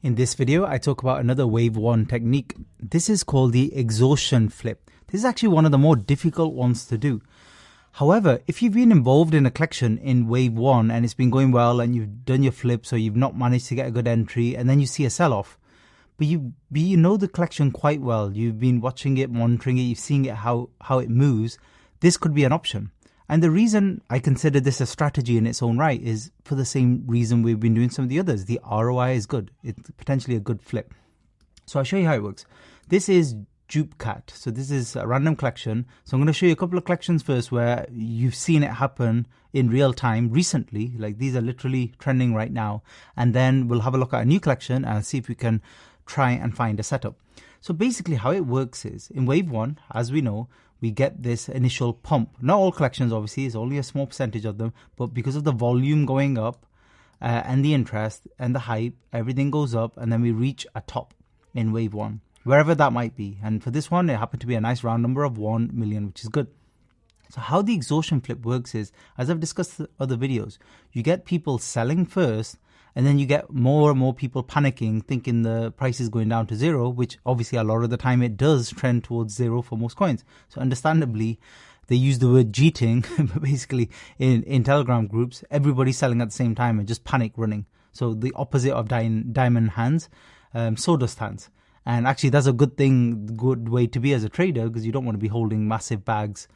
In this video, I talk about another wave 1 technique. This is called the exhaustion flip. This is actually one of the more difficult ones to do. However, if you've been involved in a collection in wave 1 and it's been going well and you've done your flips or you've not managed to get a good entry and then you see a sell-off, but you know the collection quite well, you've been watching it, monitoring it, you've seen it how it moves, this could be an option. And the reason I consider this a strategy in its own right is for the same reason we've been doing some of the others. The ROI is good. It's potentially a good flip. So I'll show you how it works. This is DupeCat. So this is a random collection. So I'm going to show you a couple of collections first where you've seen it happen in real time recently. Like these are literally trending right now. And then we'll have a look at a new collection and see if we can try and find a setup. So basically how it works is in wave 1, as we know, we get this initial pump. Not all collections, obviously, it's only a small percentage of them, but because of the volume going up and the interest and the hype, everything goes up and then we reach a top in wave 1, wherever that might be. And for this one, it happened to be a nice round number of 1 million, which is good. So how the exhaustion flip works is, as I've discussed in other videos, you get people selling first, and then you get more and more people panicking, thinking the price is going down to zero, which obviously a lot of the time it does trend towards zero for most coins. So understandably, they use the word jeeting, but basically in Telegram groups, everybody's selling at the same time and just panic running. So the opposite of diamond hands, sawdust hands. And actually that's a good way to be as a trader, because you don't want to be holding massive bags,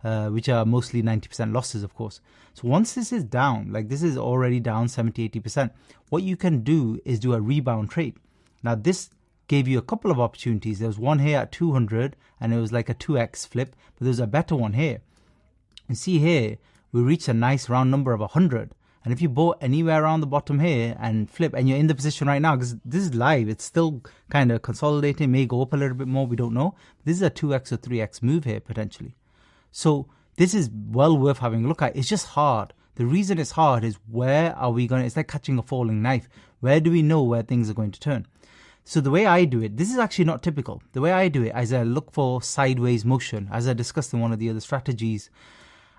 which are mostly 90% losses, of course. So once this is down, like this is already down 70-80%, what you can do is do a rebound trade. Now this gave you a couple of opportunities. There was one here at 200 and it was like a 2x flip, but there's a better one here. And see here, we reached a nice round number of 100. And if you bought anywhere around the bottom here and flip, and you're in the position right now, because this is live, it's still kind of consolidating, may go up a little bit more, we don't know. This is a 2x or 3x move here potentially. So this is well worth having a look at. It's just hard. The reason it's hard is where are we going to, it's like catching a falling knife. Where do we know where things are going to turn? So the way I do it, this is actually not typical. The way I do it is I look for sideways motion, as I discussed in one of the other strategies.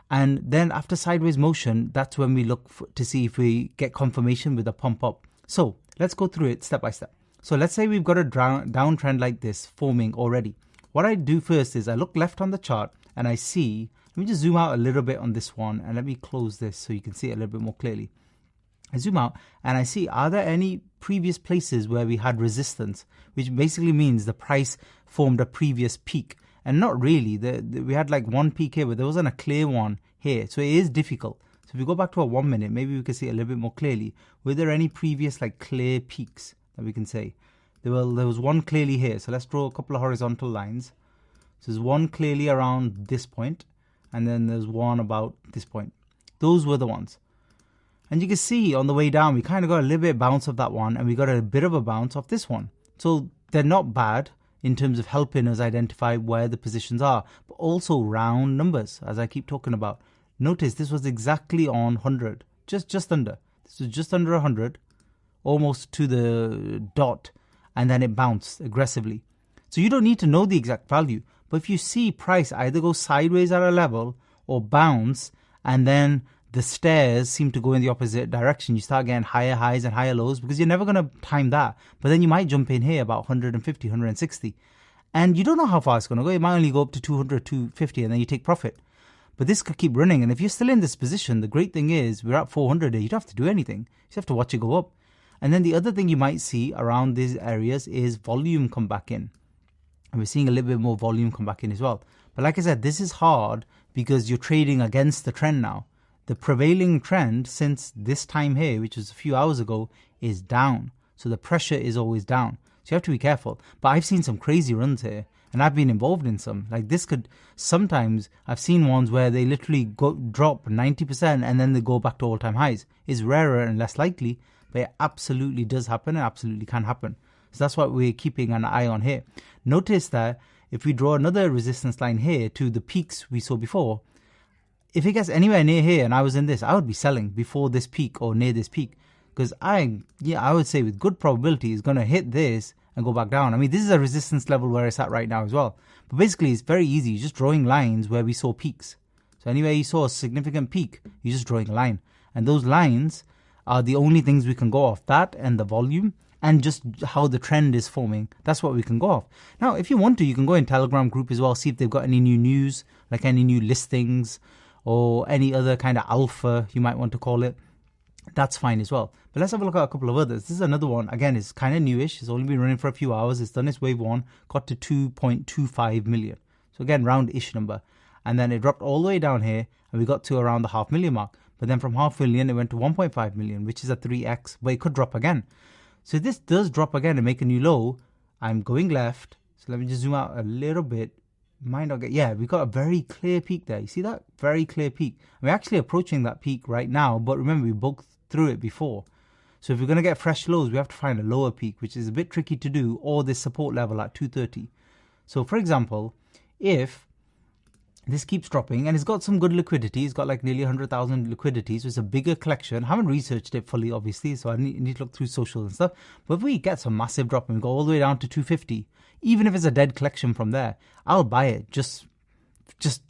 And then after sideways motion, that's when we look to see if we get confirmation with a pump up. So let's go through it step by step. So let's say we've got a downtrend like this forming already. What I do first is I look left on the chart and I see, let me just zoom out a little bit on this one and let me close this so you can see it a little bit more clearly. I zoom out and I see, are there any previous places where we had resistance, which basically means the price formed a previous peak. And not really, we had like one peak here, but there wasn't a clear one here. So it is difficult. So if we go back to a 1 minute, maybe we can see it a little bit more clearly. Were there any previous like clear peaks that we can say? There was one clearly here. So let's draw a couple of horizontal lines. So there's one clearly around this point, and then there's one about this point. Those were the ones. And you can see on the way down, we kind of got a little bit of bounce of that one, and we got a bit of a bounce of this one. So they're not bad in terms of helping us identify where the positions are, but also round numbers, as I keep talking about. Notice this was exactly on 100, just under. This was just under 100, almost to the dot, and then it bounced aggressively. So you don't need to know the exact value. But if you see price either go sideways at a level or bounce, and then the stairs seem to go in the opposite direction, you start getting higher highs and higher lows, because you're never going to time that. But then you might jump in here about 150, 160. And you don't know how far it's going to go. It might only go up to 200, 250, and then you take profit. But this could keep running. And if you're still in this position, the great thing is we're at 400 here. You don't have to do anything. You just have to watch it go up. And then the other thing you might see around these areas is volume come back in. And we're seeing a little bit more volume come back in as well. But like I said, this is hard because you're trading against the trend now. The prevailing trend since this time here, which was a few hours ago, is down. So the pressure is always down. So you have to be careful. But I've seen some crazy runs here, and I've been involved in some. Like this could, sometimes I've seen ones where they literally drop 90% and then they go back to all-time highs. It's rarer and less likely, but it absolutely does happen and absolutely can happen. So that's what we're keeping an eye on here. Notice that if we draw another resistance line here to the peaks we saw before, if it gets anywhere near here and I was in this, I would be selling before this peak or near this peak. Because I would say with good probability it's going to hit this and go back down. I mean, this is a resistance level where it's at right now as well. But basically it's very easy. You're just drawing lines where we saw peaks. So anywhere you saw a significant peak, you're just drawing a line. And those lines are the only things we can go off, that and the volume. and just how the trend is forming. That's what we can go off. Now, if you want to, you can go in Telegram group as well, see if they've got any new news, like any new listings or any other kind of alpha, you might want to call it. That's fine as well. But let's have a look at a couple of others. This is another one. Again, it's kind of newish. It's only been running for a few hours. It's done its wave one, got to 2.25 million. So again, round-ish number. And then it dropped all the way down here, and we got to around the 500,000 mark. But then from 500,000, it went to 1.5 million, which is a 3x, but it could drop again. So if this does drop again and make a new low, I'm going left. So let me just zoom out a little bit. Might not get, yeah, we got a very clear peak there. You see that? Very clear peak. We're actually approaching that peak right now, but remember, we broke through it before. So if we're going to get fresh lows, we have to find a lower peak, which is a bit tricky to do, or this support level at 230. So for example, if this keeps dropping, and it's got some good liquidity, it's got like nearly 100,000 liquidity, so it's a bigger collection. I haven't researched it fully, obviously, so I need to look through socials and stuff. But if we get some massive drop and we go all the way down to 250, even if it's a dead collection from there, I'll buy it just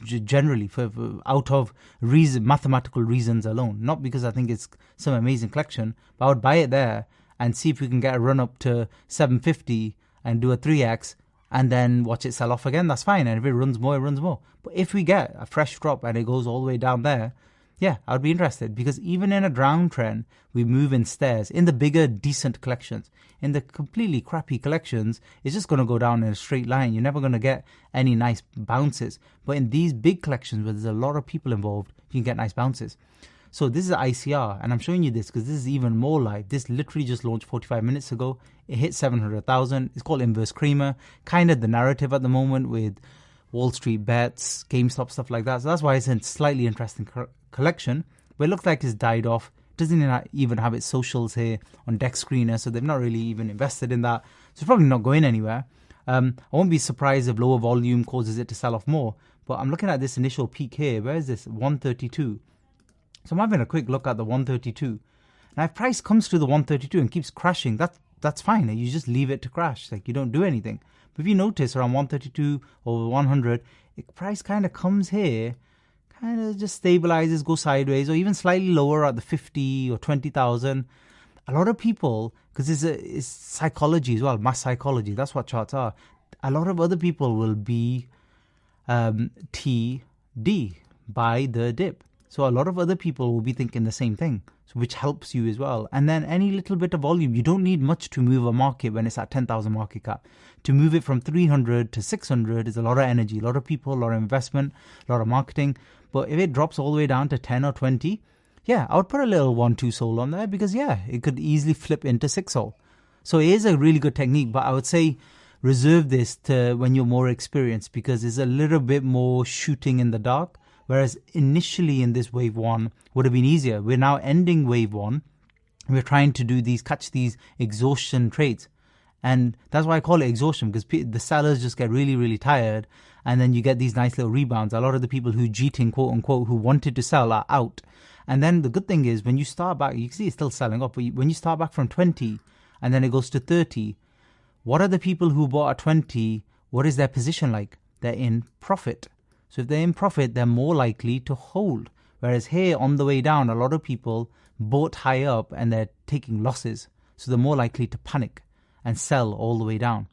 generally for out of mathematical reasons alone, not because I think it's some amazing collection, but I would buy it there and see if we can get a run up to 750 and do a 3x and then watch it sell off again. That's fine. And if it runs more, it runs more. But if we get a fresh drop and it goes all the way down there, yeah, I would be interested, because even in a downtrend, we move in stairs. In the bigger, decent collections, in the completely crappy collections, it's just going to go down in a straight line. You're never going to get any nice bounces. But in these big collections where there's a lot of people involved, you can get nice bounces. So this is ICR, and I'm showing you this because this is even more live. This literally just launched 45 minutes ago. It hit 700,000. It's called Inverse Creamer. Kind of the narrative at the moment with Wall Street bets, GameStop, stuff like that. So that's why it's a slightly interesting collection. But it looks like it's died off. Doesn't even have its socials here on Dex Screener, so they've not really even invested in that. So it's probably not going anywhere. I won't be surprised if lower volume causes it to sell off more. But I'm looking at this initial peak here. Where is this? 132. So I'm having a quick look at the 132. Now if price comes to the 132 and keeps crashing, that's fine. You just leave it to crash. Like, you don't do anything. But if you notice around 132 or 100, price kind of comes here, kind of just stabilizes, goes sideways, or even slightly lower at the 50 or 20,000. A lot of people, because it's psychology as well, mass psychology, that's what charts are. A lot of other people will be TD, buy the dip. So a lot of other people will be thinking the same thing, so which helps you as well. And then any little bit of volume, you don't need much to move a market when it's at 10,000 market cap. To move it from 300 to 600 is a lot of energy, a lot of people, a lot of investment, a lot of marketing. But if it drops all the way down to 10 or 20, yeah, I would put a little 1-2 soul on there, because yeah, it could easily flip into 6 soul. So it is a really good technique, but I would say reserve this to when you're more experienced, because it's a little bit more shooting in the dark. Whereas initially in this wave one would have been easier. We're now ending wave one. We're trying to catch these exhaustion trades. And that's why I call it exhaustion, because the sellers just get really, really tired. And then you get these nice little rebounds. A lot of the people who cheating, quote unquote, who wanted to sell are out. And then the good thing is when you start back, you can see it's still selling up. But when you start back from 20 and then it goes to 30, what are the people who bought at 20? What is their position like? They're in profit. So if they're in profit, they're more likely to hold. Whereas here on the way down, a lot of people bought high up and they're taking losses. So they're more likely to panic and sell all the way down.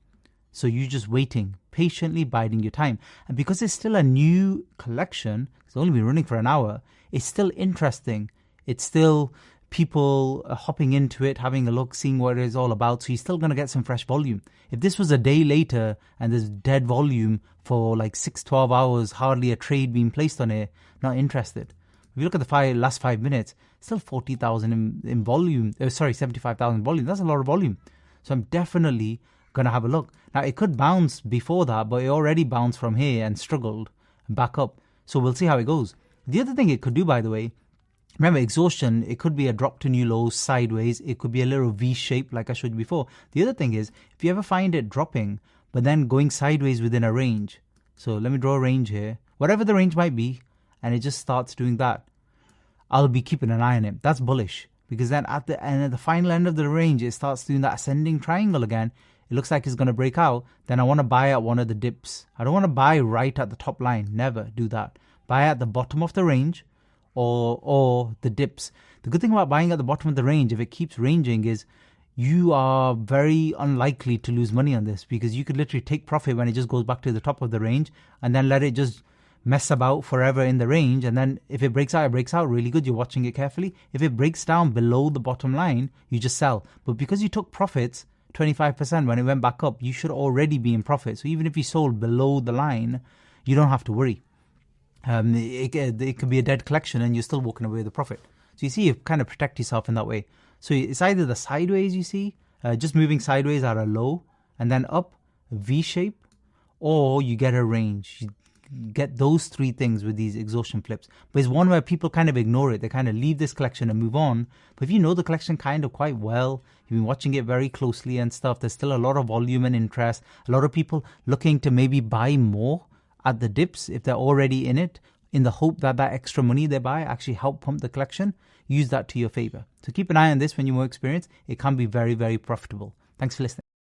So you're just waiting, patiently biding your time. And because it's still a new collection, it's only been running for an hour, it's still interesting. It's still people hopping into it, having a look, seeing what it is all about. So you're still going to get some fresh volume. If this was a day later and there's dead volume for like 6-12 hours, hardly a trade being placed on it, not interested. If you look at the last 5 minutes, still 40,000 in volume. 75,000 volume. That's a lot of volume. So I'm definitely going to have a look. Now, it could bounce before that, but it already bounced from here and struggled back up. So we'll see how it goes. The other thing it could do, by the way, remember, exhaustion, it could be a drop to new lows sideways. It could be a little V shape like I showed you before. The other thing is, if you ever find it dropping, but then going sideways within a range. So let me draw a range here. Whatever the range might be, and it just starts doing that, I'll be keeping an eye on it. That's bullish. Because then at the final end of the range, it starts doing that ascending triangle again. It looks like it's going to break out. Then I want to buy at one of the dips. I don't want to buy right at the top line. Never do that. Buy at the bottom of the range. Or the dips. The good thing about buying at the bottom of the range, if it keeps ranging, is you are very unlikely to lose money on this, because you could literally take profit when it just goes back to the top of the range and then let it just mess about forever in the range. And then if it breaks out, it breaks out. Really good. You're watching it carefully. If it breaks down below the bottom line, you just sell. But because you took profits, 25% when it went back up, you should already be in profit. So even if you sold below the line, you don't have to worry. It could be a dead collection and you're still walking away with a profit. So you see, you kind of protect yourself in that way. So it's either the sideways, you see, just moving sideways at a low and then up, V shape, or you get a range. You get those three things with these exhaustion flips. But it's one where people kind of ignore it. They kind of leave this collection and move on. But if you know the collection kind of quite well, you've been watching it very closely and stuff, there's still a lot of volume and interest. A lot of people looking to maybe buy more at the dips if they're already in it, in the hope that that extra money they buy actually help pump the collection. Use that to your favor. So keep an eye on this when you're more experienced. It can be very, very profitable. Thanks for listening.